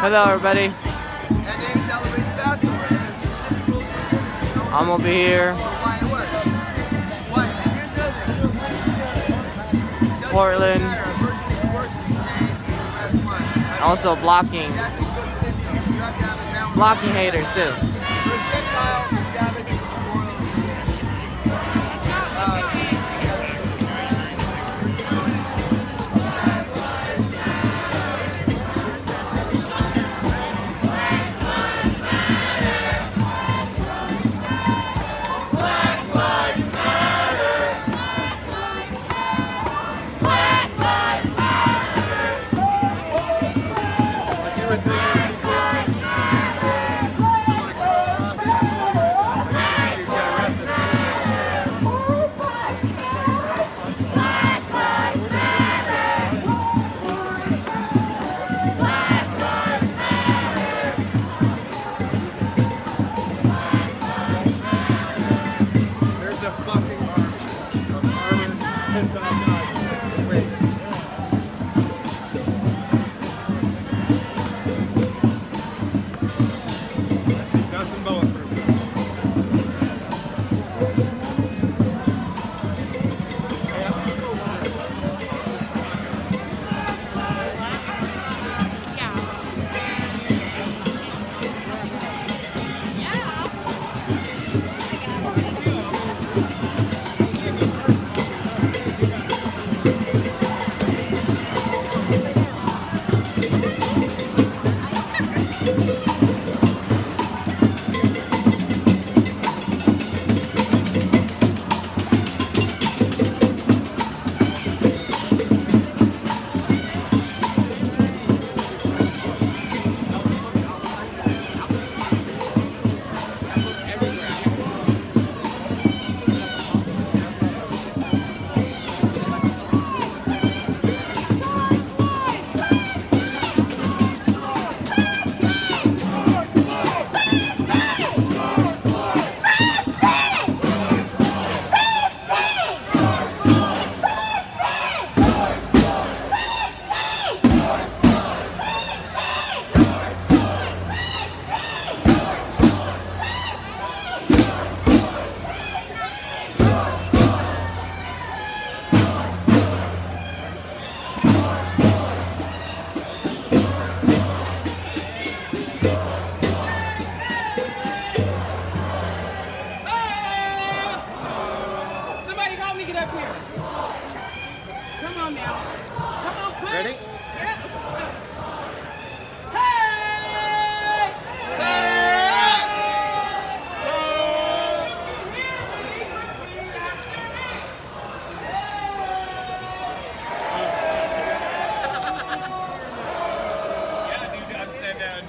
Hello, everybody. And they celebrate the Passover. And there's specific rules for it. I'm over here. Why it works. What? And here's the other thing. Doesn't Portland. really matter. A person works these days and the rest month. Also blocking That's a good system. You have to have a balance. blocking haters too. For a Gentile, the Sabbath is memorial.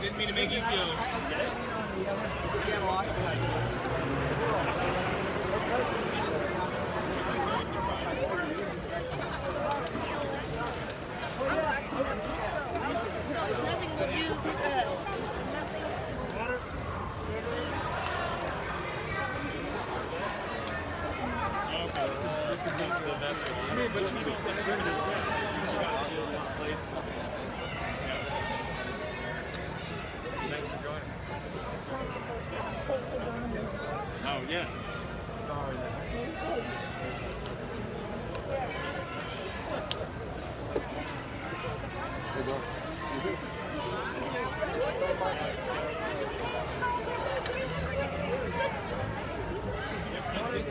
Didn't mean to make you feel. Oh, yeah.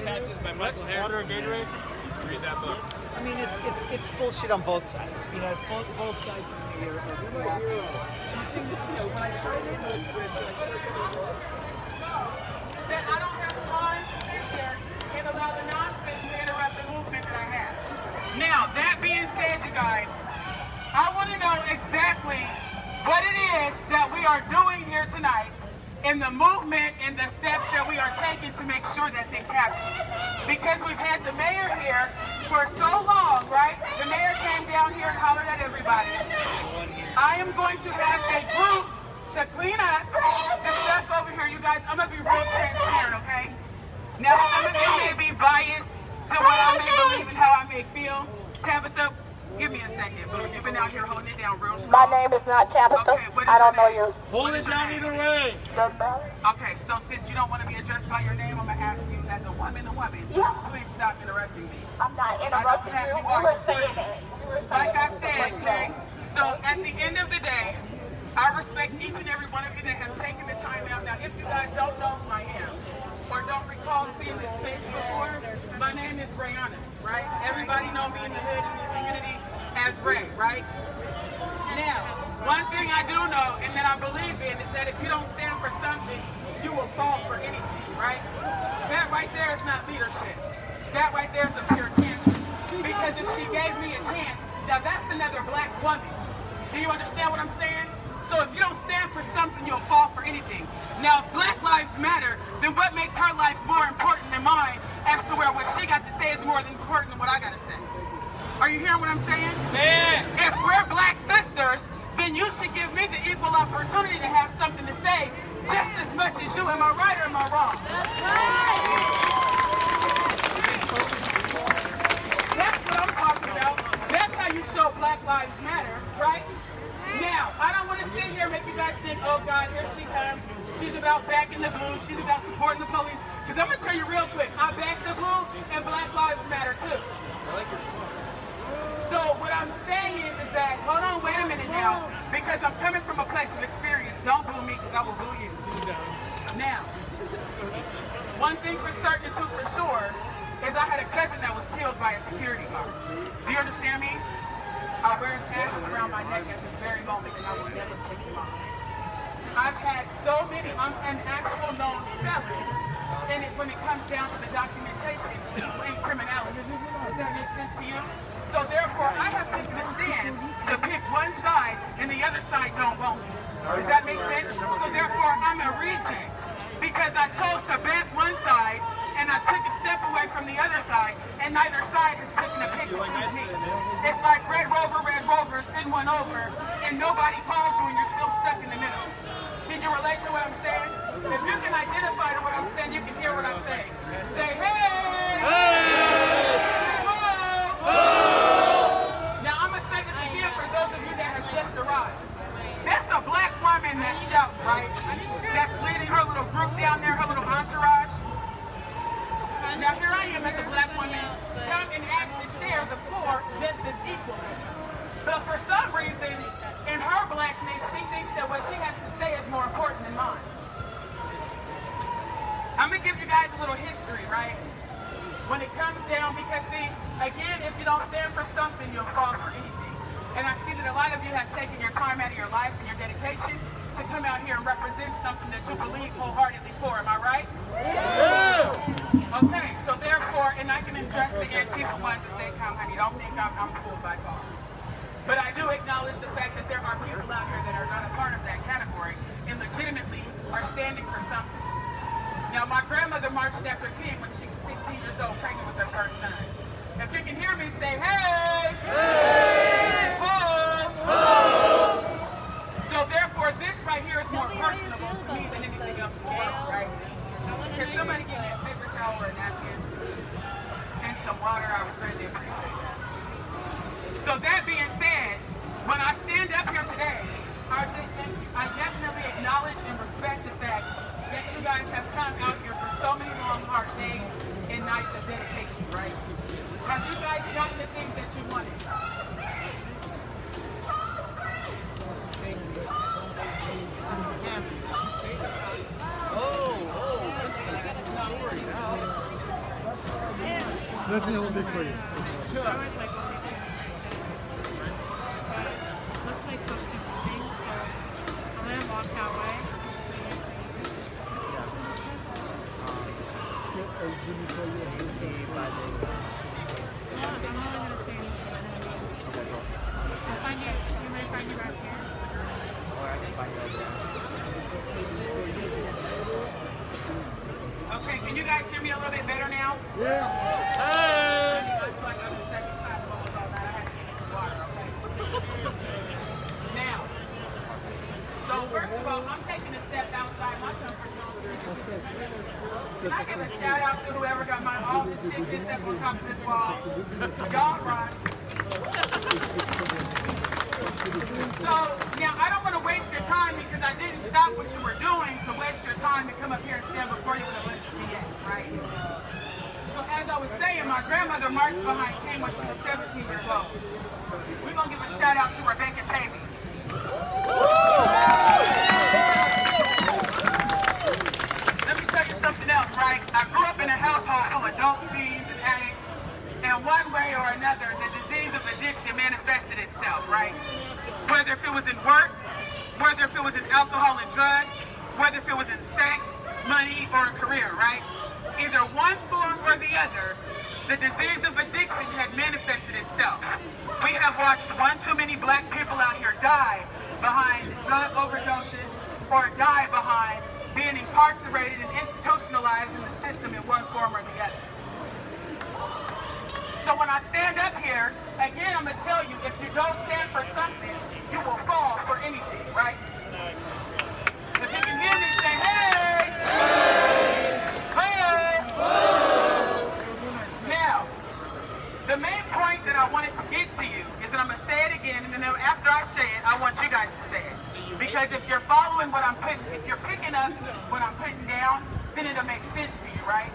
Patches by Michael Harris. Water and Gatorade? Read that book. I mean, it's bullshit on both sides. You know, it's both sides of the year. When I started that I don't have time to sit here and allow the nonsense to interrupt the movement that I have. Now, that being said, you guys, I want to know exactly what it is that we are doing here tonight in the movement and the steps that we are taking to make sure that things happen. Because we've had the mayor here for so long, right? The mayor came down here and hollered at everybody. I am going to have a group to clean up the stuff over here. You guys, I'm going to be real transparent, okay? Now, some of you may be biased to what I may believe and how I may feel. Tabitha, Give me a second, boo. You've been out here holding it down real strong. My name is not Tabitha. Okay, what is I don't your know name? you. Hold it down either way. Doesn't matter. Okay, so since you don't want to be addressed by your name, I'm going to ask you as a woman, Yeah. please stop interrupting me. I'm not interrupting you. You were saying it. You were saying Like I it. said, okay, so at the end of the day, I respect each and every one of you that have taken the time out. Now, if you guys don't know who I am or don't recall seeing this face before, my name is Rayana, right? Everybody know me in the hood, in the community as Ray, right? Now, one thing I do know and that I believe in is that if you don't stand for something, you will fall for anything, right? That right there is not leadership. That right there is a pure tantrum. Because if she gave me a chance, now that's another black woman. Do you understand what I'm saying? So if you don't stand for something, you'll fall for anything. Now, if Black Lives Matter, then what makes her life more important than mine as to where what she got to say is more than important than what I got to say? Are you hearing what I'm saying? Say it. If we're black sisters, then you should give me the equal opportunity to have something to say just as much as you. Am I right or am I wrong? That's what I'm talking about. That's how you show Black Lives Matter, right? Now, I don't want to sit here and make you guys think, oh God, here she comes. She's about backing the blue. She's about supporting the police. Because I'm going to tell you real quick, I back the blue and Black Lives Matter too. So what I'm saying is that, hold on, wait a minute now, because I'm coming from a place of experience. Don't boo me because I will boo you. Now, one thing for certain and two for sure is I had a cousin that was killed by a security guard. Do you understand me? I wear ashes around my neck at this very moment, and I will never take them off. I've had so many, I'm an actual known felon, and when it comes down to the documentation in criminality. Does that make sense to you? So therefore, I have taken a stand to pick one side, and the other side don't want me. Does that make sense? So therefore, I'm a reject, because I chose to back one side, and I took a step away from the other side, and neither side has taken a pick to choose me. It's like Red Rover, send one over, and nobody calls you and you're still stuck in the middle. Can you relate to what I'm saying? If you can identify to what I'm saying, you can hear what I'm saying. Say, hey! Hey! Now I'm going to say this again for those of you that have just arrived. That's a black woman that's shouting, right? That's leading her little group down there, her little entourage. Now here I am as a black woman, come and asked to share the floor just as equally. But for some reason, in her blackness, she thinks that what she has to say is more important than mine. I'm going to give you guys a little history, right? When it comes down, because see, again, if you don't stand for something, you'll fall for anything. And I see that a lot of you have taken your time out of your life and your dedication to come out here and represent something that you believe wholeheartedly for. Am I right? Yeah. Okay, so therefore, and I can address the Antifa ones as they come, honey. Don't think I'm fooled by far. But I do acknowledge the fact that there are people out here that are not a part of that category and legitimately are standing for something. Now, my grandmother marched after King when she was 16 years old, pregnant with her first son. If you can hear me, say, hey! Hey! Ho! Ho! So therefore, this right here is more personable to me than anything else in the world, right? Can somebody give me a paper towel or a napkin and some water? I would greatly appreciate that. So that being said, when I stand up here today, I definitely acknowledge and respect the fact that you guys have come out here for so many long, hard days and nights of dedication, right? Have you guys gotten the things that you wanted? Let me hold it for you. Sure. Looks like folks are moving, so I'm gonna walk that way. No, I'm only gonna stay in this vicinity. I'll find you. You might find you back here. Or I can find you over there. Okay, can you guys hear me a little bit better now? Yeah. Hey! I feel like I'm in second class phones all night. I had to get some water, okay? Now, so first of all, I'm taking a step outside my comfort zone. Can I give a shout out to whoever got my office stick this up on top of this wall? Y'all rock. So, now I don't want to waste your time because I didn't stop what you were doing to waste your time to come up here and stand before you with a bunch of BS, right? So as I was saying, my grandmother marched behind King when she was 17 years old. We're going to give a shout out to Rebecca Tavy. Let me tell you something else, right? I grew up in a household full of dope fiends and addicts, and one way or another, the disease of addiction manifested itself, right? Whether if it was in work, whether if it was in alcohol and drugs, whether if it was in sex, money, or a career, right? Either one form or the other, the disease of addiction had manifested itself. We have watched one too many black people out here die behind drug overdoses or die behind being incarcerated and institutionalized in the system in one form or the other. So when I stand up here, again, I'm going to tell you, if you don't stand for something, you will fall for anything, right? If you can hear me, say, hey! Hey! Now, the main point that I wanted to get to you is that I'm going to say it again, and then after I say it, I want you guys to say it. Because if you're following what I'm putting, if you're picking up what I'm putting down, then it'll make sense to you, right?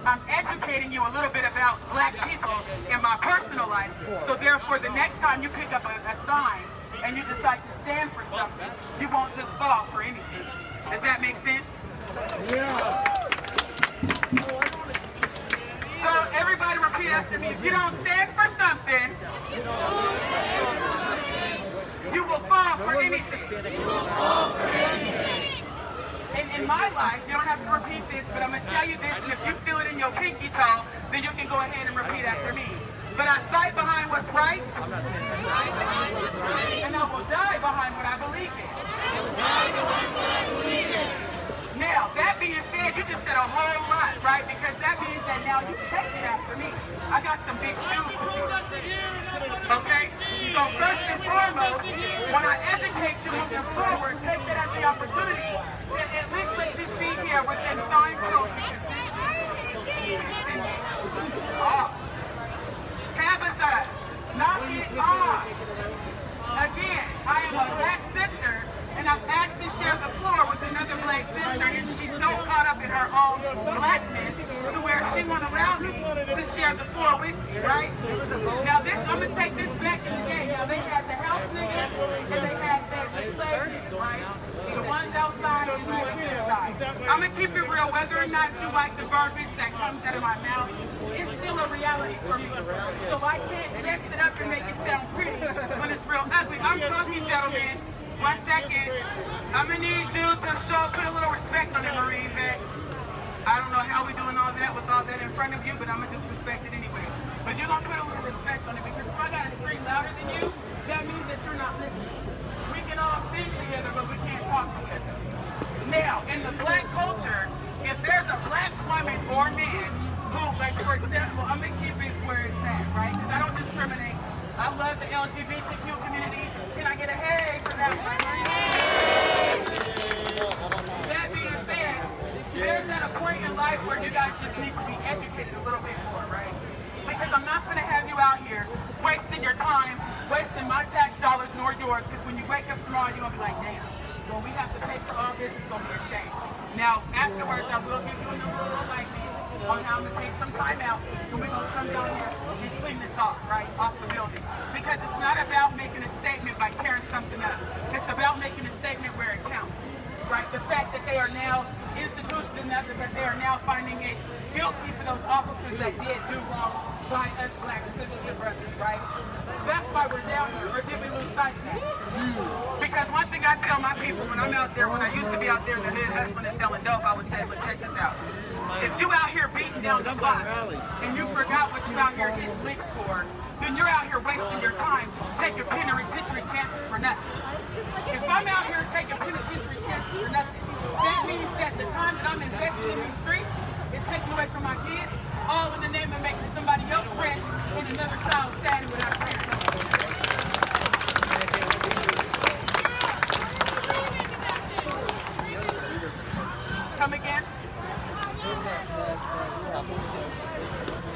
I'm educating you a little bit about black people in my personal life, so therefore the next time you pick up a sign and you decide to stand for something, you won't just fall for anything. Does that make sense? Yeah. So everybody repeat after me. If you don't stand for something, you will fall for anything. In my life, you don't have to repeat this, but I'm going to tell you this, and if you feel it in your pinky toe, then you can go ahead and repeat after me. But I fight behind what's right, and I will die behind what I believe in. Now, that being said, you just said a whole lot, right? Because that means that now you take it after me. I got some big shoes to fill. Okay? So first and foremost, when I educate you moving forward, take that as the opportunity to at least let you see here within time proof. Tabitha, knock it off. Again, I am a black sister, and I've asked to share the floor with another black sister, and she's so caught up in her own blackness to where she won't allow me to share the floor with me, right? Now this, I'm going to take this back in the day. Now they had the house niggas, and they had the slave niggas, right? The ones outside and the ones inside. I'm going to keep it real, whether or not you like the verbiage that comes out of my mouth, it's still a reality for me. So I can't dress it up and make it sound pretty when it's real ugly. I'm talking, gentlemen. 1 second. I'm going to need you to put a little respect on it, Marine Vet. I don't know how we're doing all that with all that in front of you, but I'm going to just respect it anyway. But you're going to put a little respect on it, because if I got to scream louder than you, that means that you're not listening. We can all sing together, but we can't talk together. Now, in the black culture, if there's a black woman or man who, like for example, I'm going to keep it where it's at, right? Because I don't discriminate. I love the LGBTQ community. Can I get a hey for that one? That being said, there's at a point in life where you guys just need to be educated a little bit more, right? Because I'm not going to have you out here wasting your time, wasting my tax dollars nor yours, because when you wake up tomorrow, you're going to be like, damn, well, we have to pay for all this, it's going to be a shame. Now, afterwards, I will give you a little enlightenment on how to take some time out, and we're going to come down here and clean this off, right, off the building. Because it's not about making a statement by tearing something up. It's about making a statement where it counts, right? The fact that they are now institutional enough that they are now finding it guilty for those officers that did do wrong by us black sisters and brothers, right? That's why we're down here, or did we lose sight of that? Because one thing I tell my people when I'm out there, when I used to be out there in the hood hustling and selling dope, I would say, look, check this out. If you out here beating down the block and you forgot what you out here getting licks for, then you're out here wasting your time taking penitentiary chances for nothing. If I'm out here taking penitentiary chances for nothing, that means that the time that I'm investing in these streets is taken away from my kids, all in the name of making somebody else rich and another child sad and without parents. Come again?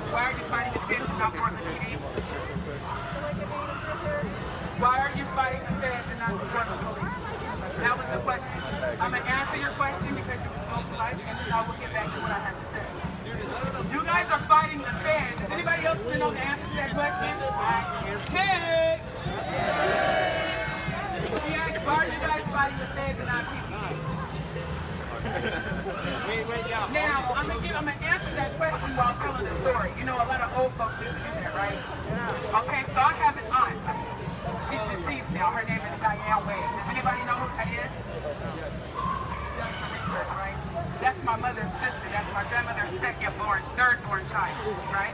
Why are you finding the kids not more than you need? Why are you fighting the feds and not the police? That was the question. I'm going to answer your question because you were so polite, and then I will get back to what I have to say. You guys are fighting the feds. Does anybody else know the answer to that question? Hey! She asked, why are you guys fighting the feds and not people? Now, I'm gonna answer that question while telling the story. You know, a lot of old folks used to do that, right? Okay, so I have an aunt. She's deceased now. Her name is Diane Wade. Does anybody know who that is? She's done some research, right? That's my mother's sister. That's my grandmother's third-born child, right?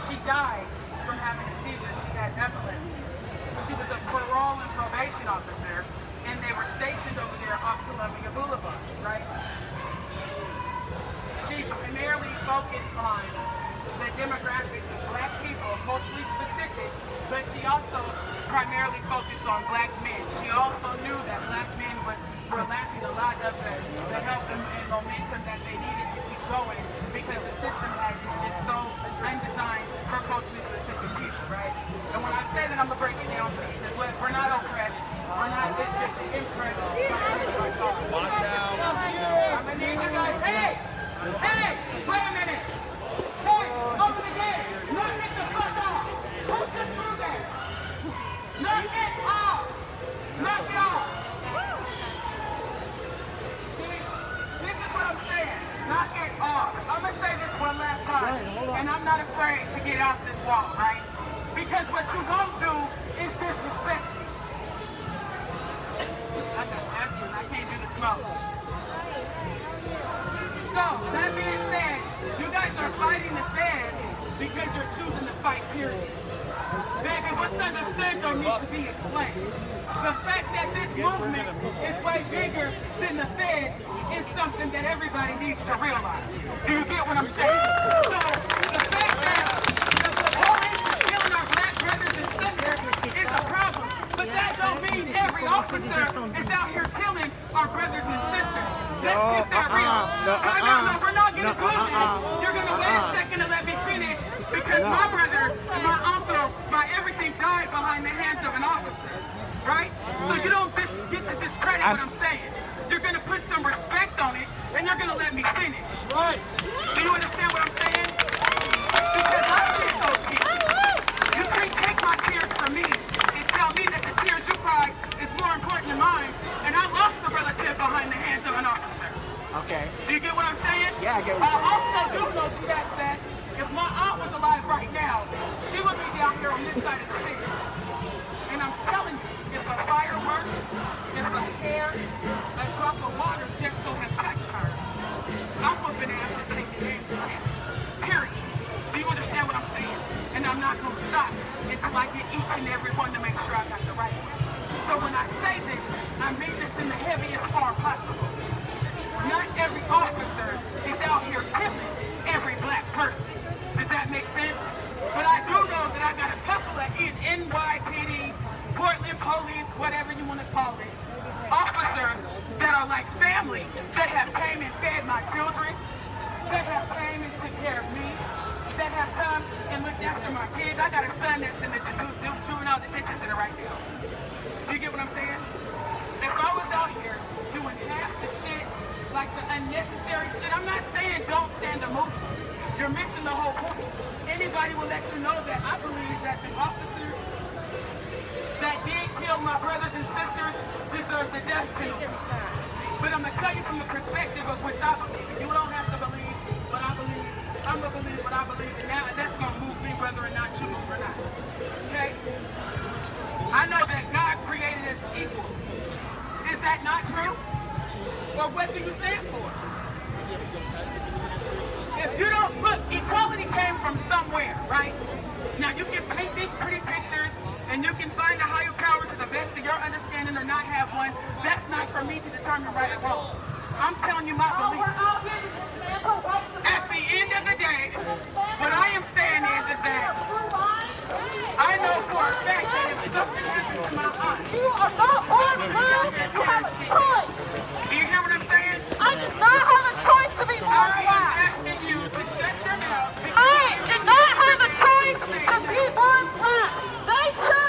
She died from having a seizure. She had epilepsy. She was a parole and probation officer, and they were stationed over there off Columbia Boulevard, right? She primarily focused on the demographics of black people, culturally specific, but she also primarily focused on black men. She also knew that black men were lacking a lot of the help and momentum that they needed to keep going because the system is just so undesigned for culturally specific people, right? And when I say that, I'm going to break it down for you because we're not oppressed. We're not impressed. Watch out. I'm going to need you guys. Hey! Hey! Wait a minute! Hey! Over the gate! Knock it the fuck off! Who just threw that? Knock it off! Knock it off! See? This is what I'm saying. Knock it off. I'm going to say this one last time. And I'm not afraid to get off this wall, right? Because what you won't do is disrespect me. I got asthma and I can't do the smoke. So, that being said, you guys are fighting the feds because you're choosing to fight, period. Baby, what's understood don't need to be explained. The fact that this movement is way bigger than the feds is something that everybody needs to realize. Do you get what I'm saying? So, the fact that the police are killing our black brothers and sisters is a problem, but that don't mean every officer is out here killing our brothers and sisters. Let's get that real. No, we're not going to do that. You're going to wait a second to let me finish because my brother, my uncle, my everything died behind the hands of an officer, right? So you don't get to discredit what I'm saying. You're going to put some respect on it and you're going to let me finish. Right. Do you understand what I'm saying? Because I see those tears. You can't take my tears from me and tell me that the tears you cried is more important than mine, and I lost a relative behind the hands of an officer. Okay. Do you get what I'm saying? Yeah, I get what you're saying. I also do know the fact that if my aunt was alive right now, she would be down here on this side of the city. And I'm telling you, if a firework, if a hair, a drop of water just so has touched her, I'm whooping ass and taking names for that. Period. Do you understand what I'm saying? And I'm not going to stop until I get each and every one to make sure I got the right one. So when I say this, I mean this in the heaviest form possible. Not every officer is out here killing every black person. Does that make sense? But I do know that I got a couple of NYPD, Portland police, whatever you want to call it, officers that are like family, that have came and fed my children, that have came and took care of me, that have come and looked after my kids. I got a son that's in the juvenile detention center right now. Do you get what I'm saying? If I was out here doing half the shit, like the unnecessary shit, I'm not saying don't stand a movement. You're missing the whole point. Anybody will let you know that I believe that the officers that did kill my brothers and sisters deserve the death penalty. But I'm going to tell you from the perspective of which I believe. You don't have to believe what I believe. I'm going to believe what I believe. And now that's going to move me whether or not you move or not. Okay? I know that God created us equal. Is that not true? Or what do you stand for? If you don't look, equality came from somewhere, right? Now you can paint these pretty pictures and you can find a higher power to the best of your understanding or not have one. That's not for me to determine right or wrong. I'm telling you my belief. At the end of the day, what I am saying is that I know for a fact that if something happens to my aunt, You are not on move. You have a choice. do you hear what I'm saying? I did not have a choice to be I am black. asking you to shut your mouth. I did not have a choice to be black. They chose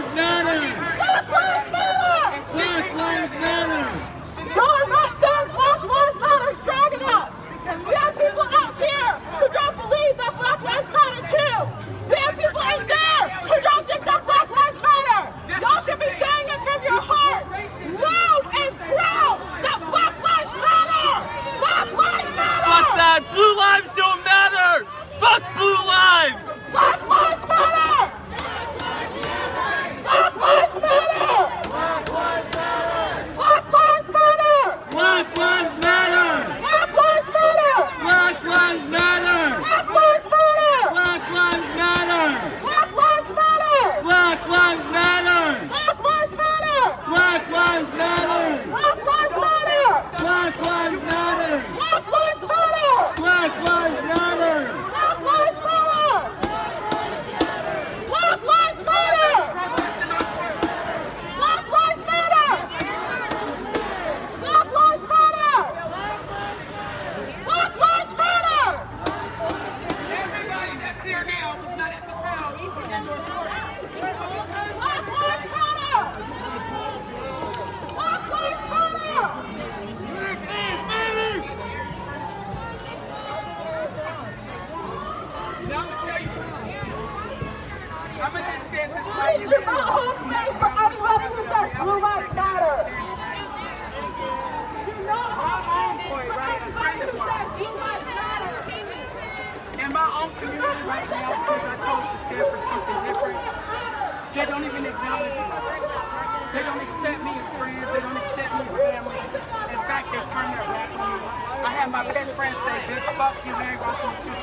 friends say, bitch, fuck you, we ain't rocking with you.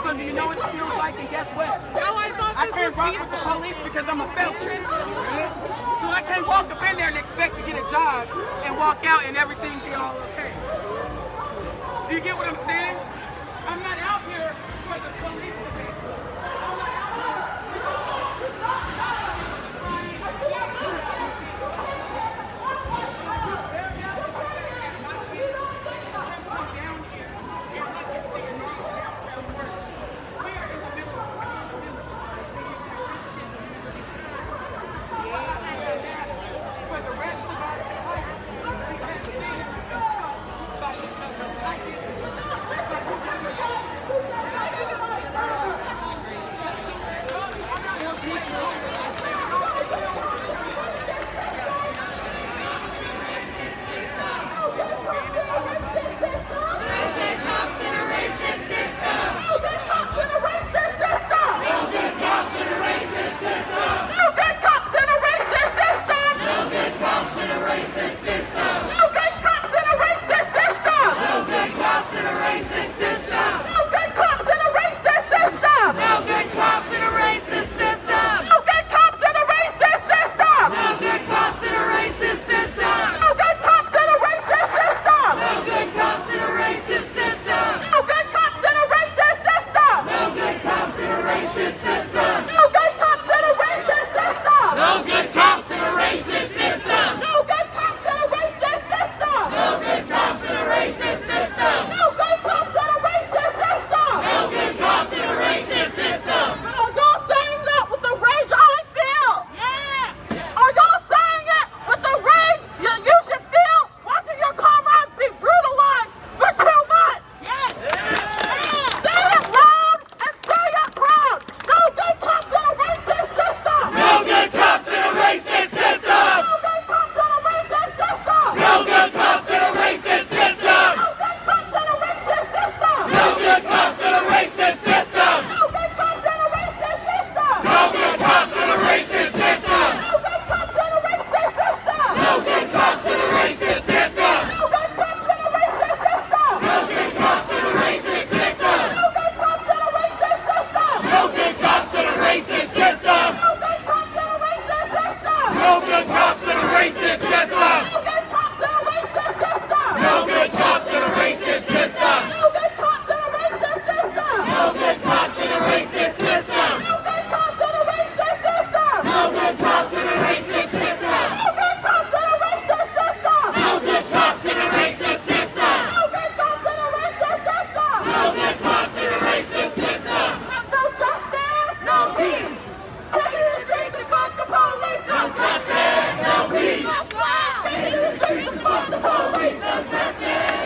So do you know what it feels like? And guess what? I can't rock with the police because I'm a felon. So I can't walk up in there and expect to get a job and walk out and everything be all okay. Do you get what I'm saying? I'm not out here for the police to be. I'm not out here. Take it to the streets, fuck the police, no justice.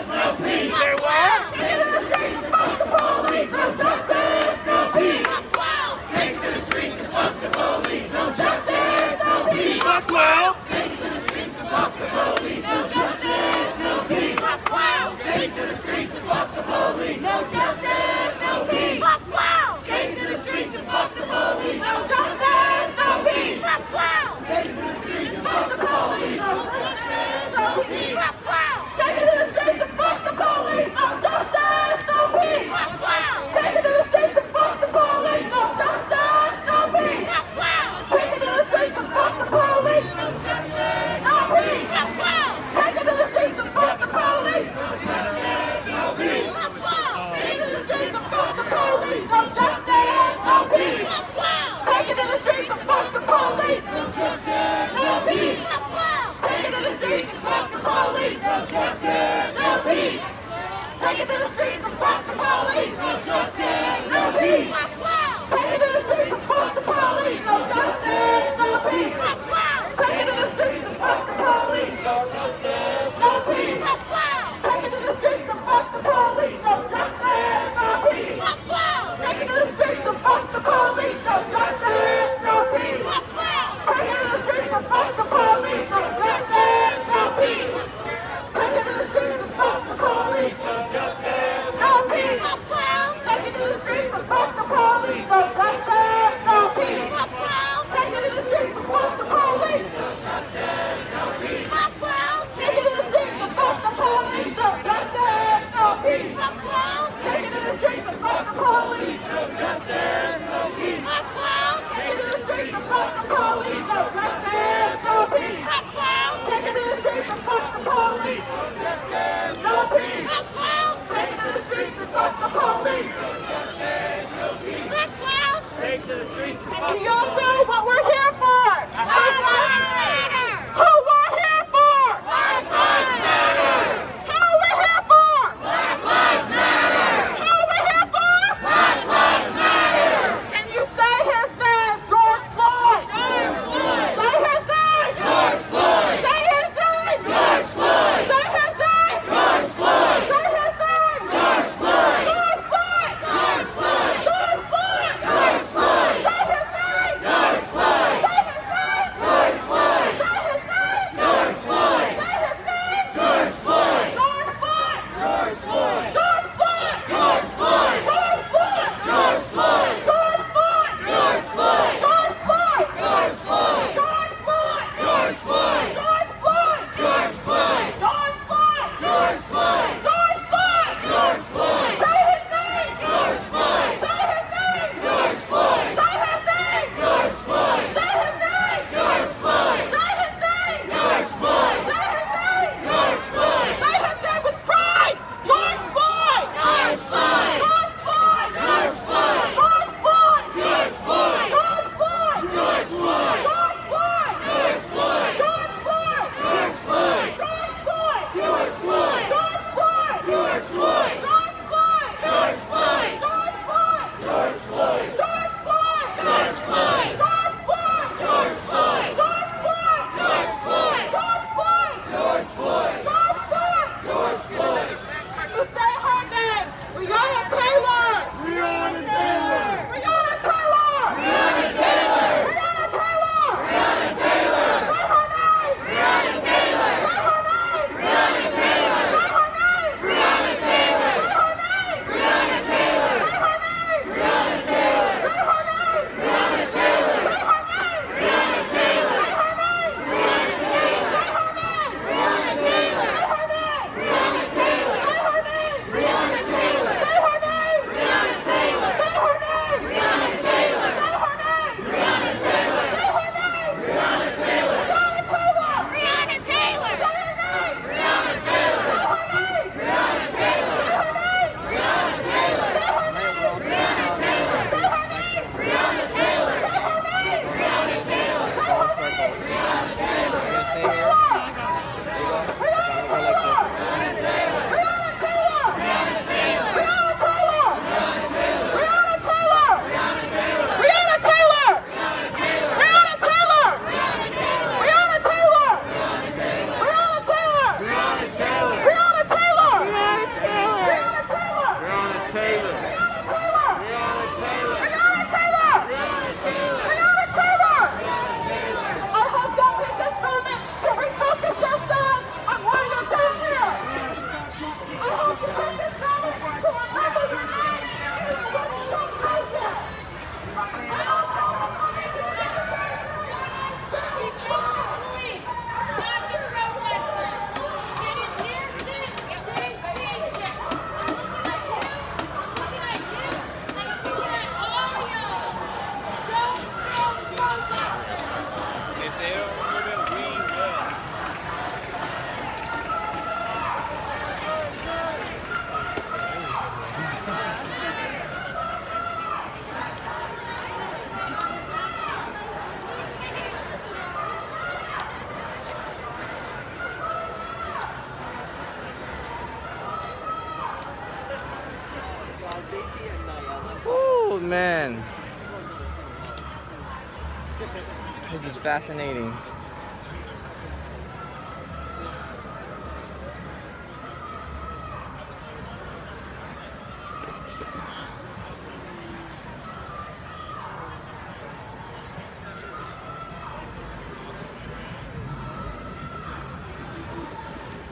This is fascinating.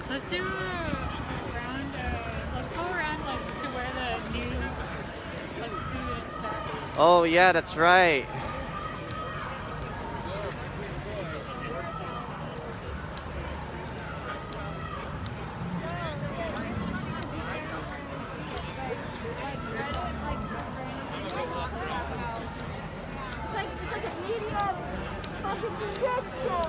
Let's do a round. Let's go around like to where the new like food and stuff is. Oh yeah, that's right. It's like a medium fucking injection.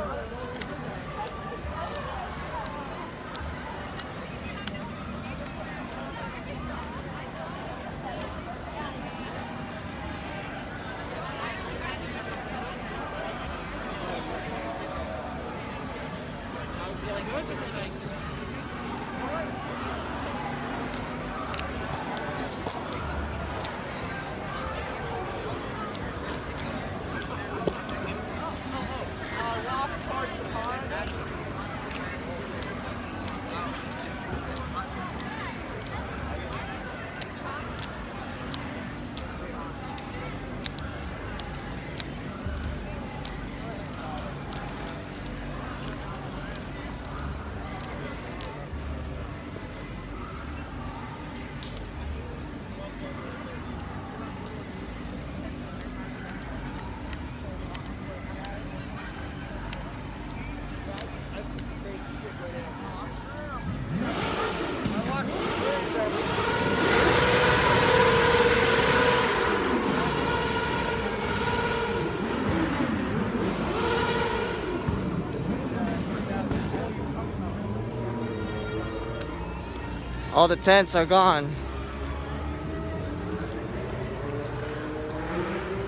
All the tents are gone.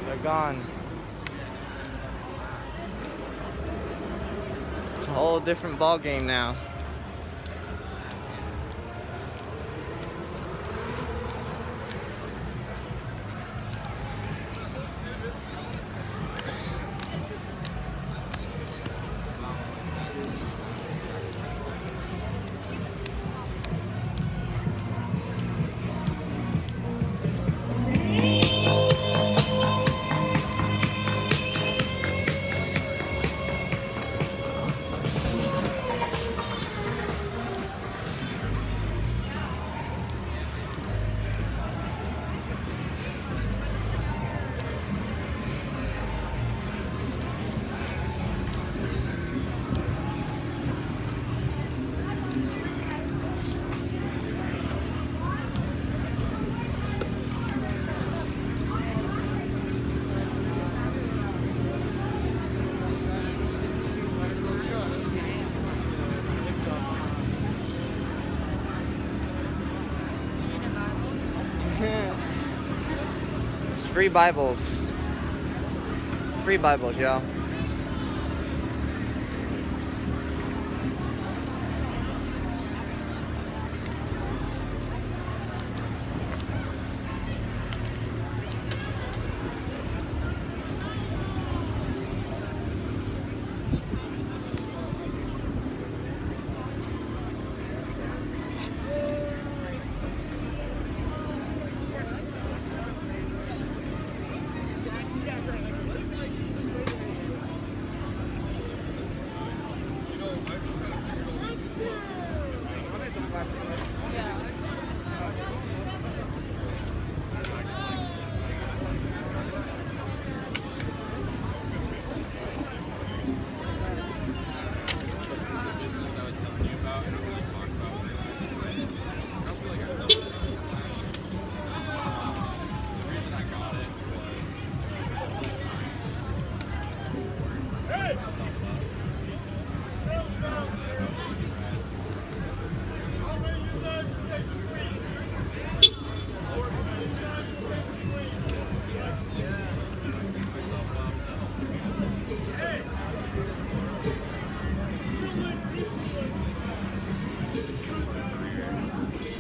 They're gone. It's a whole different ball game now. It's free Bibles. Free Bibles, yo.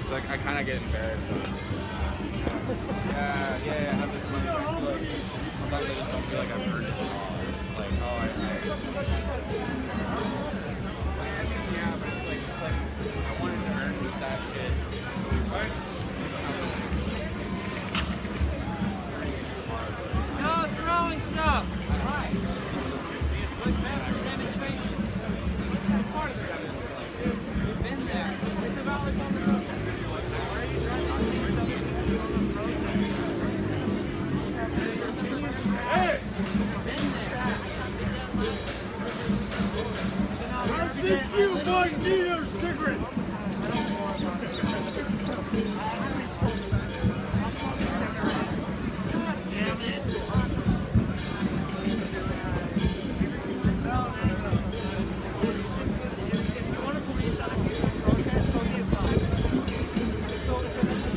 It's like I kind of get embarrassed. Yeah, I have this money. So I feel like sometimes I just don't feel like I've earned it all. Like, No throwing stuff. Right. Good master demonstration. Part of the demonstration. We've been there. It's the valley on the road. Hey! Been there. I think you might need a cigarette.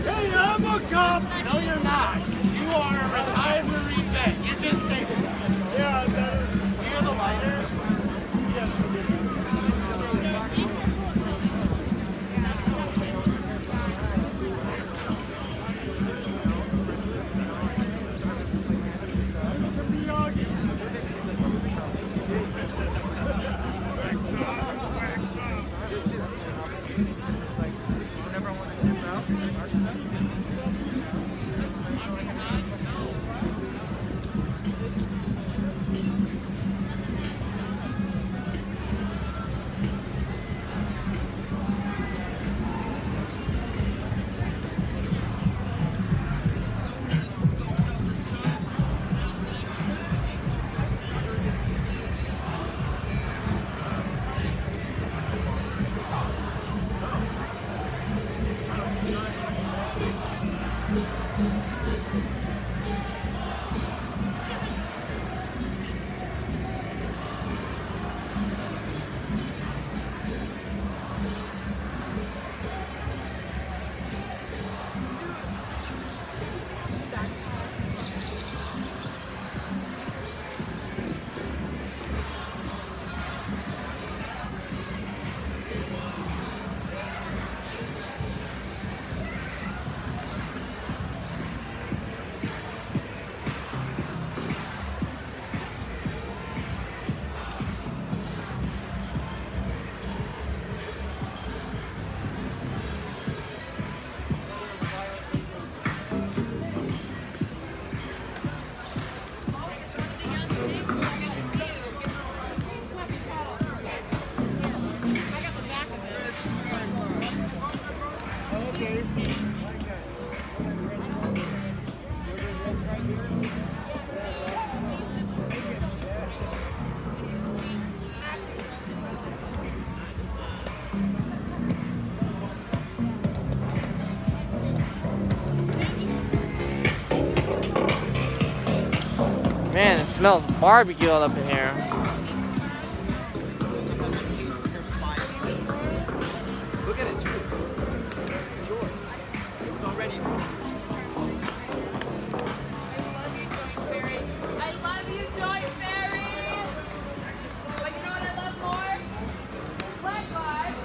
Hey, I'm a cop. No, you're not. You are a retired Marine vet. You just think. Yeah, that is. Do you have the lighter? Man, it smells barbecue all up in here. Look at it, too. It's yours. It was already. I love you, Joy Fairy. But you know what I love more? Black Lives.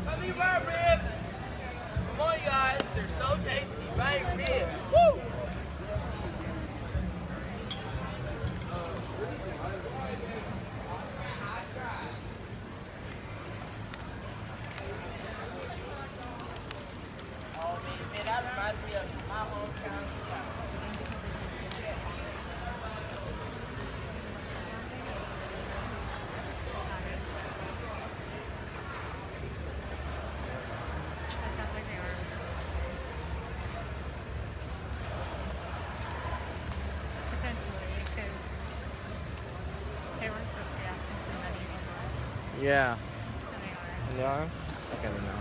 Gummy bear ribs. Come on, you guys. They're so tasty. Right, ribs. Woo! Oh, man, that reminds me of my hometown. That sounds like they were. Essentially, because they weren't supposed to be asking for money anymore. Yeah. And they are. They are? Okay, they know.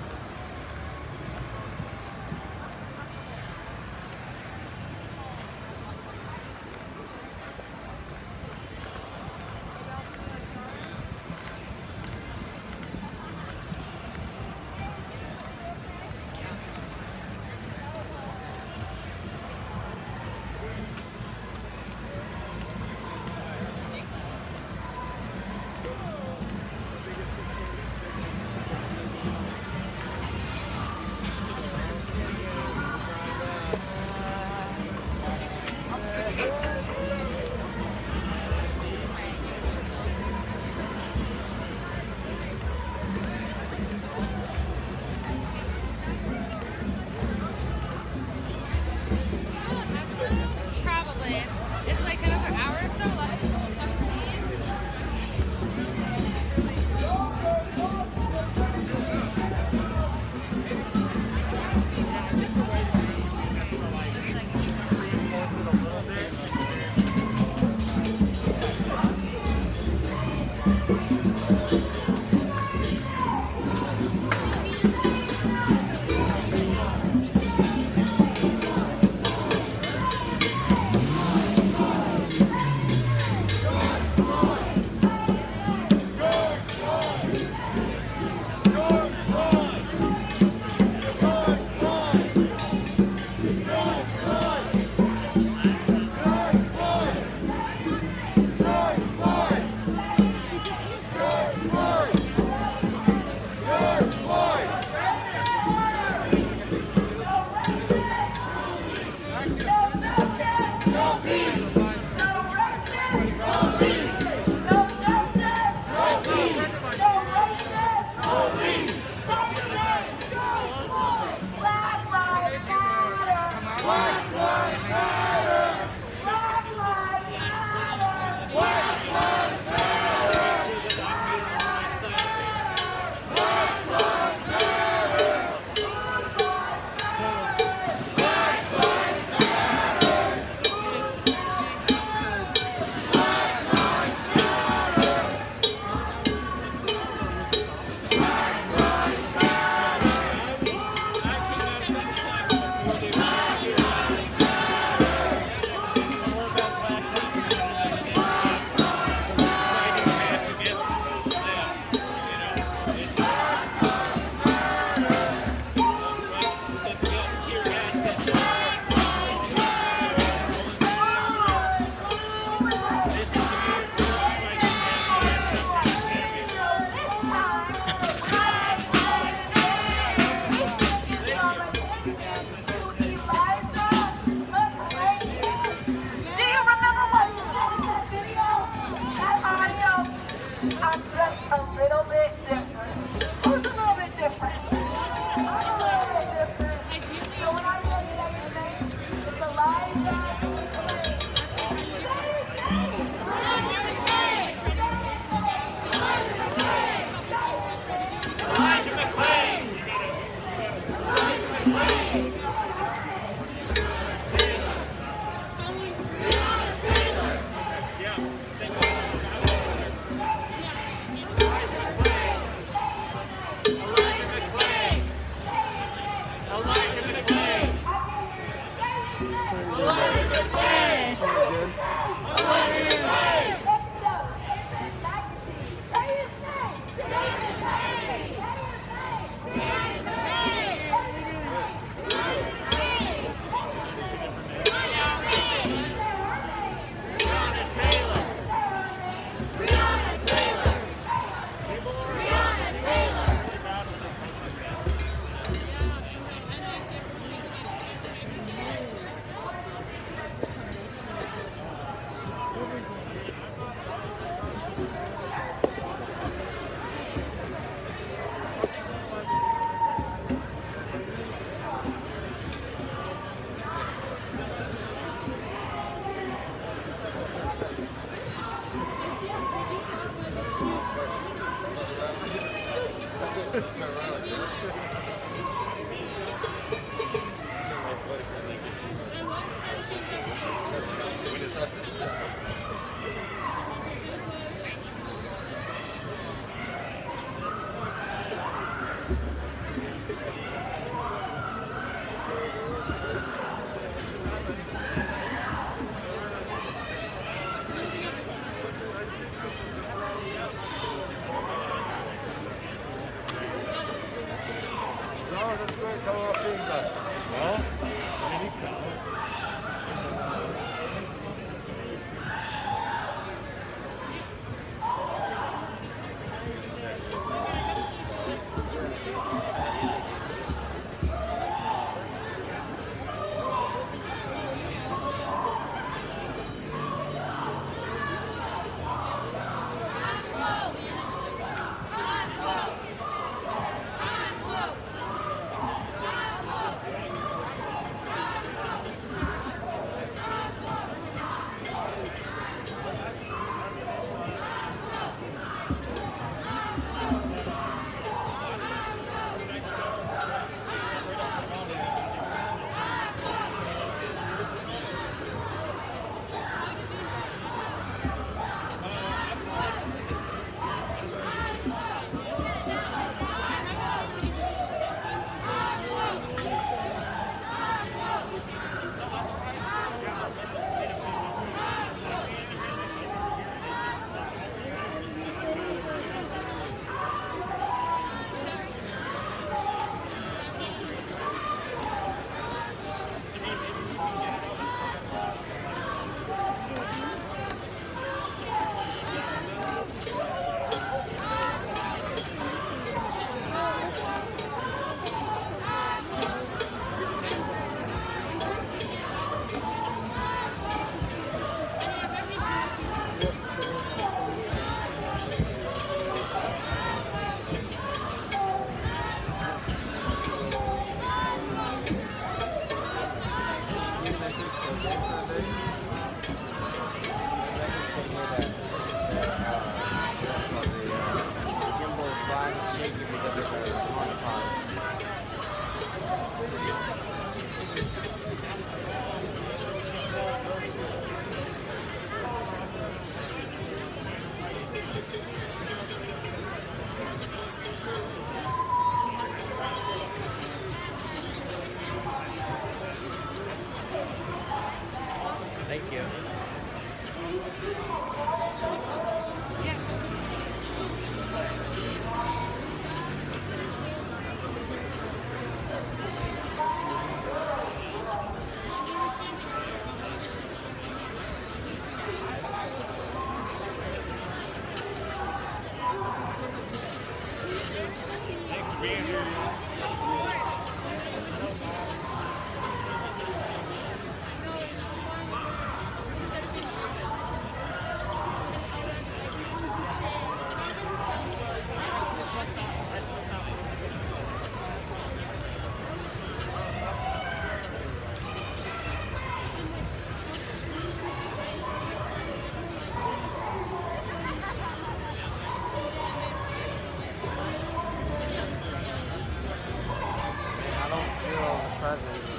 presents.